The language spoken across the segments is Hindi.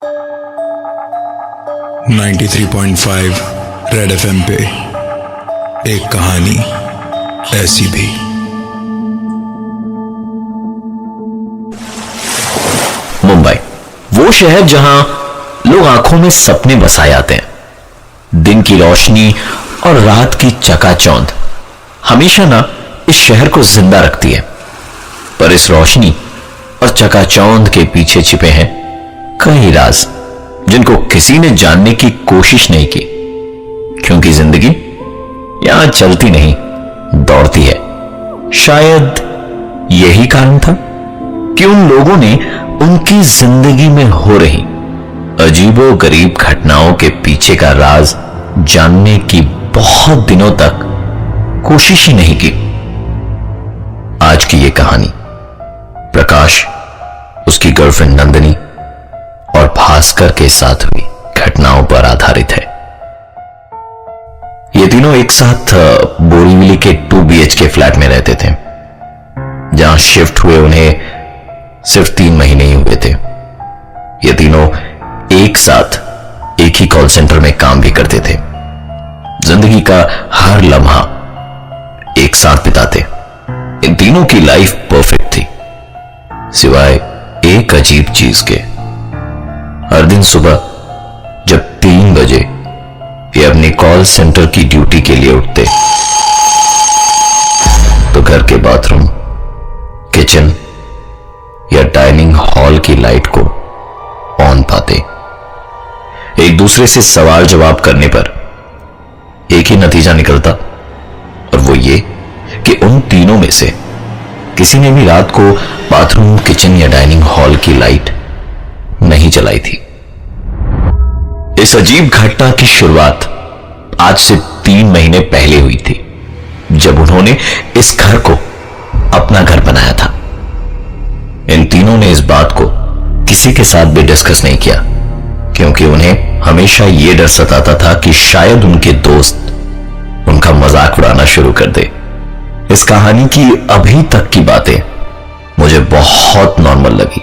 93.5 रेड एफएम पे एक कहानी ऐसी भी। मुंबई, वो शहर जहां लोग आंखों में सपने बसाए आते हैं। दिन की रोशनी और रात की चकाचौंध हमेशा ना इस शहर को जिंदा रखती है, पर इस रोशनी और चकाचौंध के पीछे छिपे हैं कई राज जिनको किसी ने जानने की कोशिश नहीं की, क्योंकि जिंदगी यहां चलती नहीं, दौड़ती है। शायद यही कारण था कि उन लोगों ने उनकी जिंदगी में हो रही अजीबो गरीब घटनाओं के पीछे का राज जानने की बहुत दिनों तक कोशिश ही नहीं की। आज की यह कहानी प्रकाश, उसकी गर्लफ्रेंड नंदिनी और भास्कर के साथ हुई घटनाओं पर आधारित है। ये तीनों एक साथ बोरीवली के 2 BHK फ्लैट में रहते थे, जहां शिफ्ट हुए उन्हें सिर्फ 3 महीने ही हुए थे। ये तीनों एक साथ एक ही कॉल सेंटर में काम भी करते थे। जिंदगी का हर लम्हा एक साथ बिताते। इन तीनों की लाइफ परफेक्ट थी, सिवाय एक अजीब चीज के। हर दिन सुबह जब 3 बजे ये अपनी कॉल सेंटर की ड्यूटी के लिए उठते, तो घर के बाथरूम, किचन या डाइनिंग हॉल की लाइट को ऑन पाते। एक दूसरे से सवाल जवाब करने पर एक ही नतीजा निकलता, और वो ये कि उन तीनों में से किसी ने भी रात को बाथरूम, किचन या डाइनिंग हॉल की लाइट नहीं जलाई थी। इस अजीब घटना की शुरुआत आज से 3 महीने पहले हुई थी, जब उन्होंने इस घर को अपना घर बनाया था। इन तीनों ने इस बात को किसी के साथ भी डिस्कस नहीं किया, क्योंकि उन्हें हमेशा यह डर सताता था कि शायद उनके दोस्त उनका मजाक उड़ाना शुरू कर दे। इस कहानी की अभी तक की बातें मुझे बहुत नॉर्मल लगी,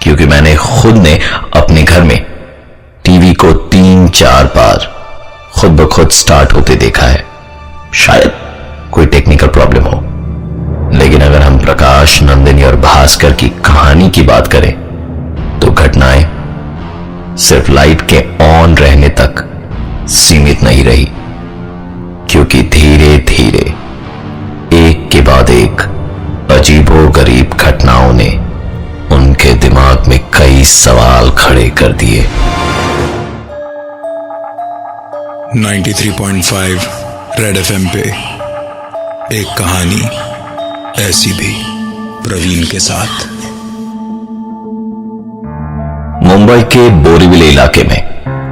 क्योंकि मैंने खुद ने अपने घर में टीवी को 3-4 बार खुद ब खुद स्टार्ट होते देखा है। शायद कोई टेक्निकल प्रॉब्लम हो, लेकिन अगर हम प्रकाश, नंदिनी और भास्कर की कहानी की बात करें तो घटनाएं सिर्फ लाइट के ऑन रहने तक सीमित नहीं रही, क्योंकि धीरे धीरे एक के बाद एक अजीबो गरीब घटनाओं ने उनके दिमाग में कई सवाल खड़े कर दिए। 93.5 रेड एफएम पे एक कहानी ऐसी भी, प्रवीण के साथ। मुंबई के बोरीवली इलाके में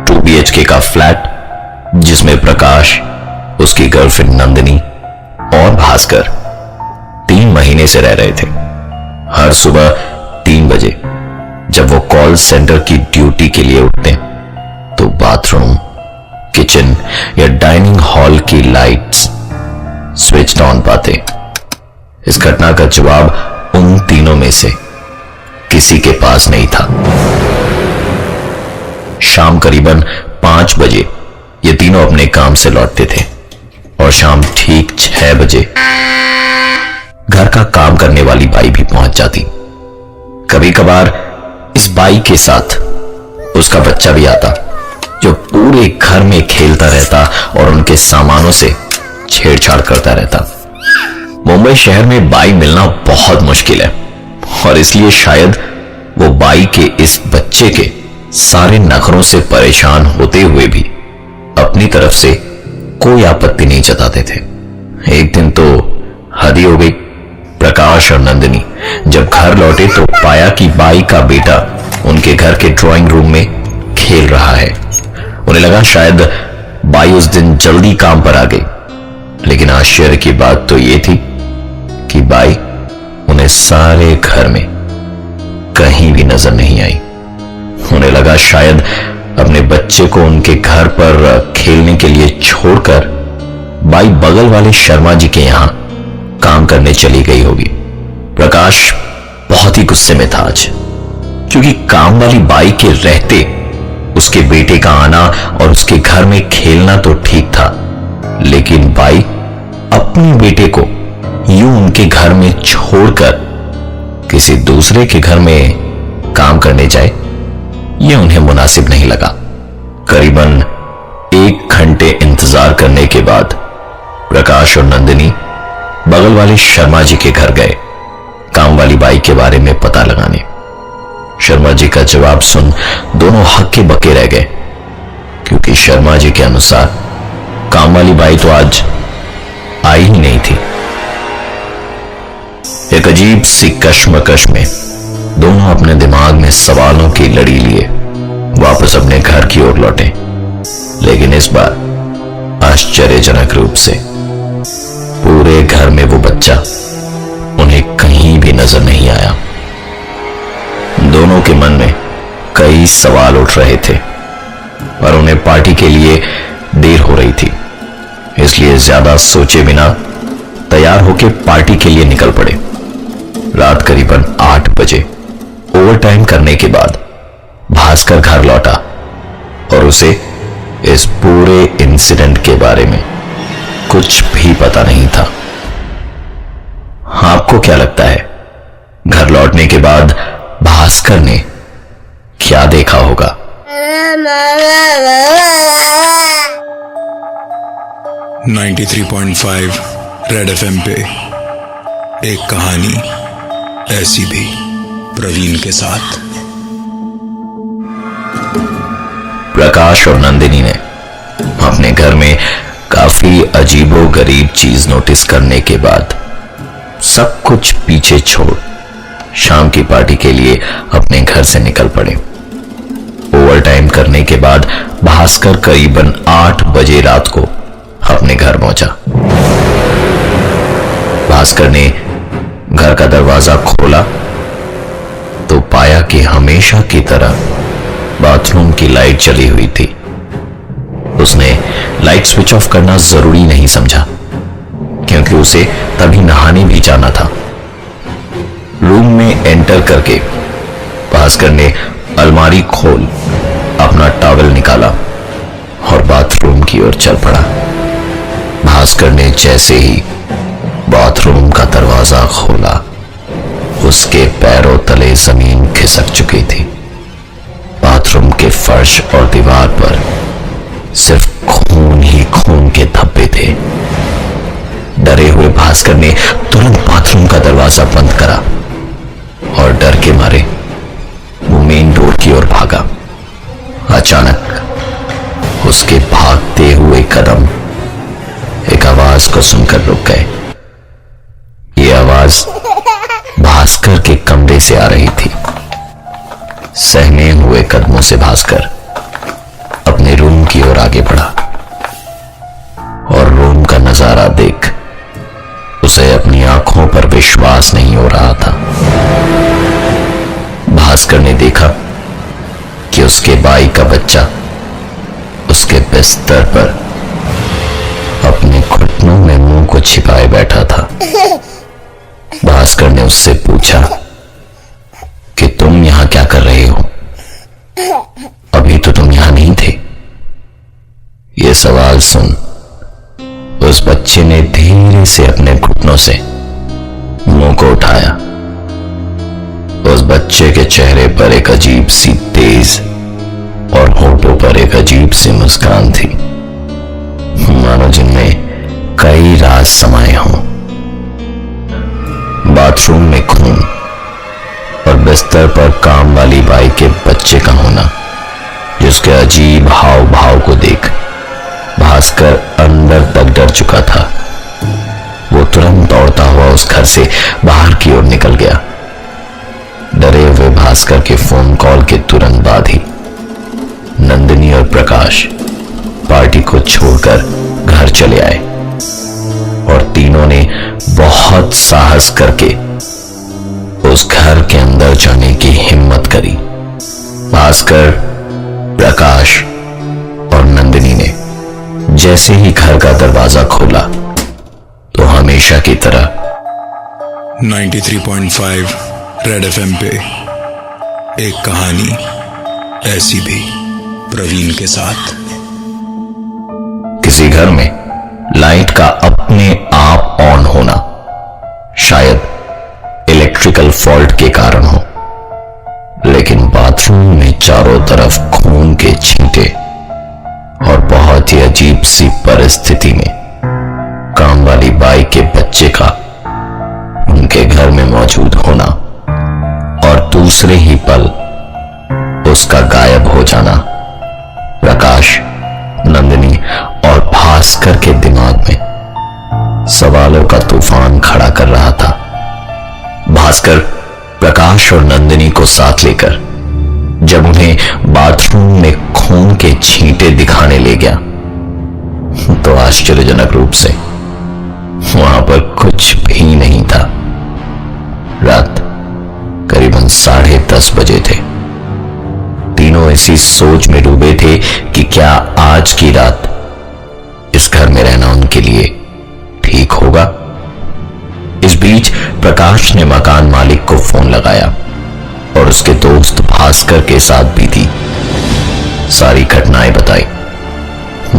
2 BHK का फ्लैट, जिसमें प्रकाश, उसकी गर्लफ्रेंड नंदिनी और भास्कर 3 महीने से रह रहे थे। हर सुबह 3 बजे जब वो कॉल सेंटर की ड्यूटी के लिए उठते, तो बाथरूम, किचन या डाइनिंग हॉल की लाइट्स स्विच ऑन पाते। इस घटना का जवाब उन तीनों में से किसी के पास नहीं था। शाम करीबन 5 बजे ये तीनों अपने काम से लौटते थे, और शाम ठीक 6 बजे घर का काम करने वाली बाई भी पहुंच जाती। कभी कभार इस बाई के साथ उसका बच्चा भी आता, जो पूरे घर में खेलता रहता और उनके सामानों से छेड़छाड़ करता रहता। मुंबई शहर में बाई मिलना बहुत मुश्किल है, और इसलिए शायद वो बाई के इस बच्चे के सारे नखरों से परेशान होते हुए भी अपनी तरफ से कोई आपत्ति नहीं जताते थे। एक दिन तो हद ही हो गई। प्रकाश और नंदिनी जब घर लौटे तो पाया कि बाई का बेटा उनके घर के ड्राइंग रूम में खेल रहा है। उन्हें लगा शायद बाई उस दिन जल्दी काम पर आ गई, लेकिन आश्चर्य की बात तो यह थी कि बाई उन्हें सारे घर में कहीं भी नजर नहीं आई। उन्हें लगा शायद अपने बच्चे को उनके घर पर खेलने के लिए छोड़कर बाई बगल वाले शर्मा जी के यहां काम करने चली गई होगी। प्रकाश बहुत ही गुस्से में था आज, क्योंकि काम वाली बाई के रहते उसके बेटे का आना और उसके घर में खेलना तो ठीक था, लेकिन बाई अपने बेटे को यूं उनके घर में छोड़कर किसी दूसरे के घर में काम करने जाए, यह उन्हें मुनासिब नहीं लगा। करीबन 1 घंटे इंतजार करने के बाद प्रकाश और नंदिनी बगल वाले शर्मा जी के घर गए काम वाली बाई के बारे में पता लगाने। शर्मा जी का जवाब सुन दोनों हक्के बक्के रह गए, क्योंकि शर्मा जी के अनुसार काम वाली बाई तो आज आई ही नहीं थी। एक अजीब सी कश्मकश में दोनों अपने दिमाग में सवालों की लड़ी लिए वापस अपने घर की ओर लौटे, लेकिन इस बार आश्चर्यजनक रूप से पूरे घर में वो बच्चा उन्हें कहीं भी नजर नहीं आया। दोनों के मन में कई सवाल उठ रहे थे और उन्हें पार्टी के लिए देर हो रही थी, इसलिए ज्यादा सोचे बिना तैयार होकर पार्टी के लिए निकल पड़े। रात करीबन 8 बजे ओवरटाइम करने के बाद भास्कर घर लौटा और उसे इस पूरे इंसिडेंट के बारे में कुछ भी पता नहीं था। आपको क्या लगता है, घर लौटने के बाद भास्कर ने क्या देखा होगा? 93.5 रेड एफएम पे एक कहानी ऐसी भी, प्रवीण के साथ। प्रकाश और नंदिनी ने अपने घर में काफी अजीबोगरीब चीज नोटिस करने के बाद सब कुछ पीछे छोड़ शाम की पार्टी के लिए अपने घर से निकल पड़े। ओवरटाइम करने के बाद भास्कर करीबन 8 बजे रात को अपने घर पहुंचा। भास्कर ने घर का दरवाजा खोला तो पाया कि हमेशा की तरह बाथरूम की लाइट जली हुई थी। उसने लाइट स्विच ऑफ करना जरूरी नहीं समझा, क्योंकि उसे तभी नहाने भी जाना था। रूम में एंटर करके भास्कर ने अलमारी खोल अपना टॉवल निकाला और बाथरूम की ओर चल पड़ा। भास्कर ने जैसे ही बाथरूम का दरवाजा खोला, उसके पैरों तले जमीन खिसक चुकी थी। बाथरूम के फर्श और दीवार पर सिर्फ खून ही खून के धब्बे थे। डरे हुए भास्कर ने तुरंत बाथरूम का दरवाजा बंद करा और डर के मारे वो मेन डोर की ओर भागा। अचानक उसके भागते हुए कदम एक आवाज को सुनकर रुक गए। ये आवाज भास्कर के कमरे से आ रही थी। सहमे हुए कदमों से भास्कर अपने रूम की ओर आगे बढ़ा और रूम का नजारा देख उसे अपनी आंखों पर विश्वास नहीं हो रहा था। भास्कर ने देखा कि उसके भाई का बच्चा उसके बिस्तर पर अपने घुटनों में मुंह को छिपाए बैठा था। भास्कर ने उससे पूछा कि तुम यहां क्या कर रहे हो? अभी तो तुम यहां नहीं थे। यह सवाल सुन उस बच्चे ने धीरे से अपने घुटनों से मुंह को उठाया। उस बच्चे के चेहरे पर एक अजीब सी तेज और होठों पर एक अजीब सी मुस्कान थी, मानो जिनमें कई राज समाये हों। बाथरूम में खून और बिस्तर पर काम वाली बाई के बच्चे का होना, जिसके अजीब हाव भाव को देख भास्कर अंदर तक डर चुका था। वो तुरंत दौड़ता हुआ उस घर से बाहर की ओर निकल गया। डरे हुए भास्कर के फोन कॉल के तुरंत बाद ही नंदिनी और प्रकाश पार्टी को छोड़कर घर चले आए और तीनों ने बहुत साहस करके उस घर के अंदर जाने की हिम्मत करी। भास्कर, प्रकाश और नंदिनी ने जैसे ही घर का दरवाजा खोला तो हमेशा की तरह 93.5 रेड एफएम पे एक कहानी ऐसी भी प्रवीण के साथ। किसी घर में लाइट का अपने आप ऑन होना शायद इलेक्ट्रिकल फॉल्ट के कारण हो, लेकिन बाथरूम में चारों तरफ खून के छींटे और बहुत ही अजीब सी परिस्थिति में काम वाली बाई के बच्चे का उनके घर में मौजूद होना और दूसरे ही पल उसका गायब हो जाना प्रकाश, नंदिनी और भास्कर के दिमाग में सवालों का तूफान खड़ा कर रहा था। भास्कर प्रकाश और नंदिनी को साथ लेकर जब उन्हें बाथरूम में खून के छींटे दिखाने ले गया तो आश्चर्यजनक रूप से वहां पर कुछ भी नहीं था। रात करीबन 10:30 बजे थे। तीनों इसी सोच में डूबे थे कि क्या आज की रात इस घर में रहना उनके लिए ठीक होगा। इस बीच प्रकाश ने मकान मालिक को फोन लगाया और उसके दोस्त भास्कर के साथ भी थी सारी घटनाएं बताई।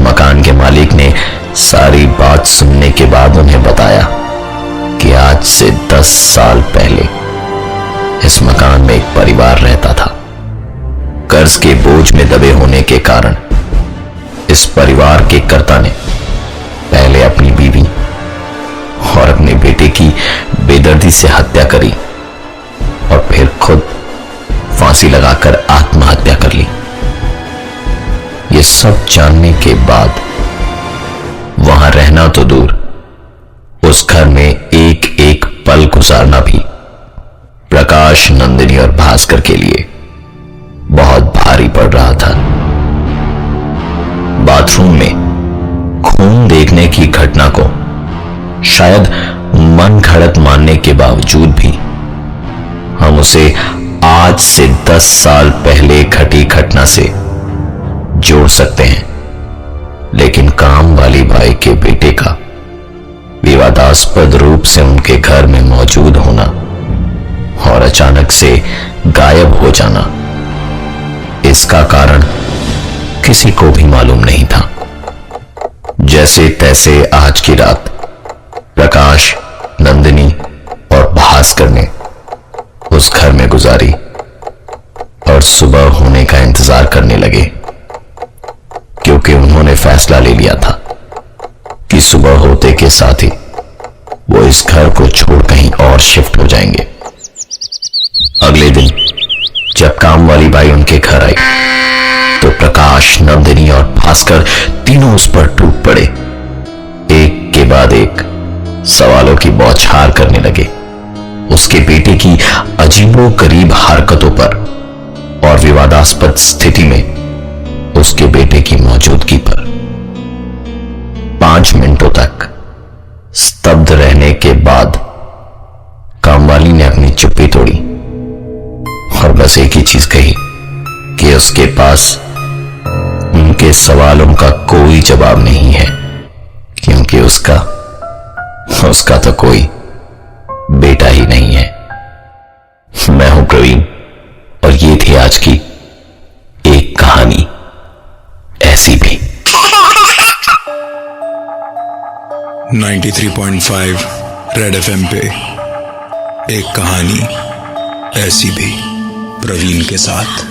मकान के मालिक ने सारी बात सुनने के बाद उन्हें बताया कि आज से 10 साल पहले इस मकान में एक परिवार रहता था। कर्ज के बोझ में दबे होने के कारण इस परिवार के कर्ता ने पहले अपनी बीवी और अपने बेटे की बेदर्दी से हत्या करी और फिर खुद फांसी लगाकर आत्महत्या कर ली। ये सब जानने के बाद वहां रहना तो दूर, उस घर में एक एक पल गुजारना भी प्रकाश, नंदिनी और भास्कर के लिए बहुत भारी पड़ रहा था। बाथरूम में खून देखने की घटना को शायद मन घड़त मानने के बावजूद भी हम उसे आज से 10 साल पहले घटी घटना से जोड़ सकते हैं, लेकिन काम वाली बाई के बेटे का विवादास्पद रूप से उनके घर में मौजूद होना और अचानक से गायब हो जाना, इसका कारण किसी को भी मालूम नहीं था। जैसे तैसे आज की रात प्रकाश, नंदिनी और भास्कर ने उस घर में गुजारी और सुबह होने का इंतजार करने लगे, क्योंकि उन्होंने फैसला ले लिया था कि सुबह होते के साथ ही वो इस घर को छोड़ कहीं और शिफ्ट हो जाएंगे। अगले दिन जब काम वाली बाई उनके घर आई तो प्रकाश, नंदिनी और भास्कर तीनों उस पर टूट पड़े। एक के बाद एक सवालों की बौछार करने लगे, उसके बेटे की अजीबोगरीब हरकतों पर और विवादास्पद स्थिति में उसके बेटे की मौजूदगी पर। 5 मिनटों तक स्तब्ध रहने के बाद कामवाली ने अपनी चुप्पी तोड़ी और बस एक ही चीज कही कि उसके पास उनके सवालों का कोई जवाब नहीं है, क्योंकि उसका तो कोई बेटा ही नहीं है। मैं हूं प्रवीण और ये थी आज की एक कहानी ऐसी भी। 93.5 रेड एफएम पे एक कहानी ऐसी भी प्रवीण के साथ।